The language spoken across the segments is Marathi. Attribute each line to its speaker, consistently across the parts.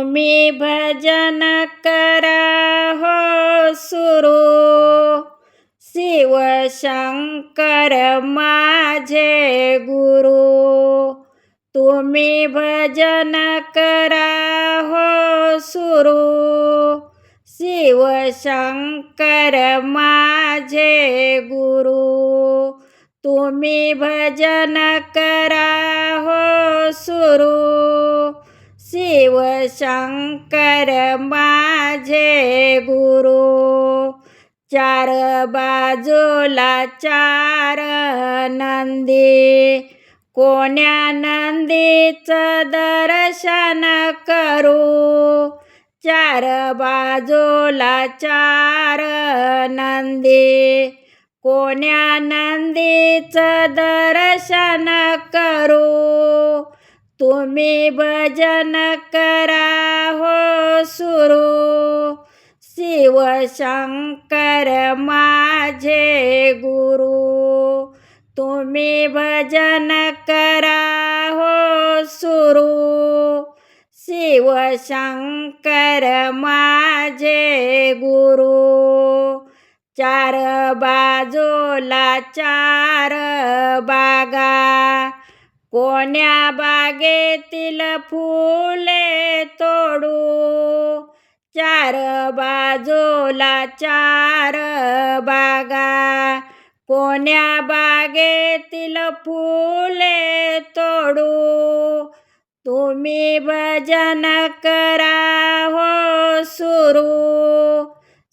Speaker 1: तुम्ही भजन करा हो सुरू, शिव शंकर माझे गुरु. तुम्ही भजन करा हो सुरू, शिव शंकर माझे गुरु. तुम्ही भजन करा हो सुरू, शिव शंकर माझे गुरु. चार बाजूला चार नंदी, कोण्या नंदीचं दर्शन करू. चार बाजूला चार नंदी, कोण्या नंदीचं दर्शन करू. तुम्ही भजन करा हो सुरू, शिव शंकर माझे गुरु. तुम्ही भजन करा हो सुरू, शिव शंकर माझे गुरु. चार बाजूला चार बागा, कोण्या बागेतील फुले तोडू. चार बाजूला चार बागा, कोण्या बागेतील फुले तोडू. तुम्ही भजन करा हो सुरू,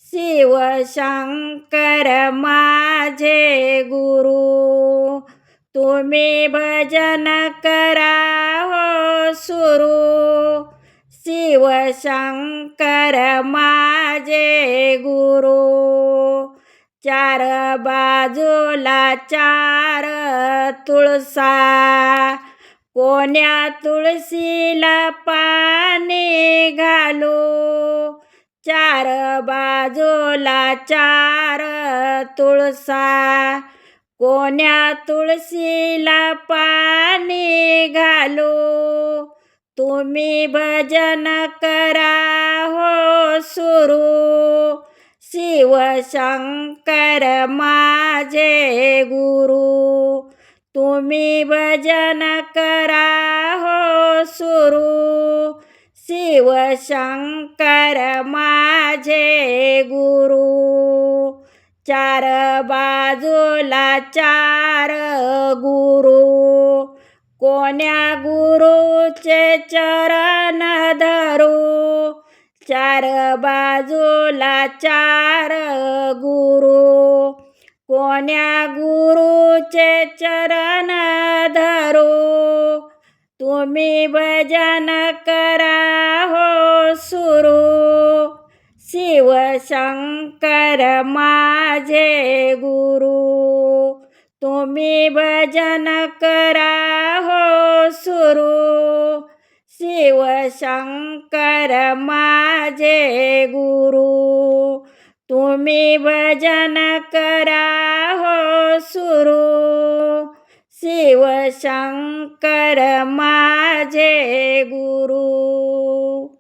Speaker 1: शिव शंकर माझे गुरु. तुम्ही भजन करा हो सुरू, शिव शंकर माझे गुरु. चार बाजूला चार तुळसा, कोण्या तुळशीला पाणी घालू. चार बाजूला चार तुळसा, कोण्या तुळशीला पाणी घालू. तुम्ही भजन करा हो सुरू, शिव शंकर माझे गुरु. तुम्ही भजन करा हो सुरू, शिव शंकर माझे गुरु. चार बाजूला चार गुरु, कोण्या गुरुचे चरण धरू. चार बाजूला चार गुरु, कोण्या गुरुचे चरण धरू. तुम्ही भजन करा हो सुरू, शिव शंकर माझे गुरु. तुम्ही भजन करा हो सुरू, शिव शंकर माझे गुरु. तुम्ही भजन करा हो सुरू, शिव शंकर माझे गुरु.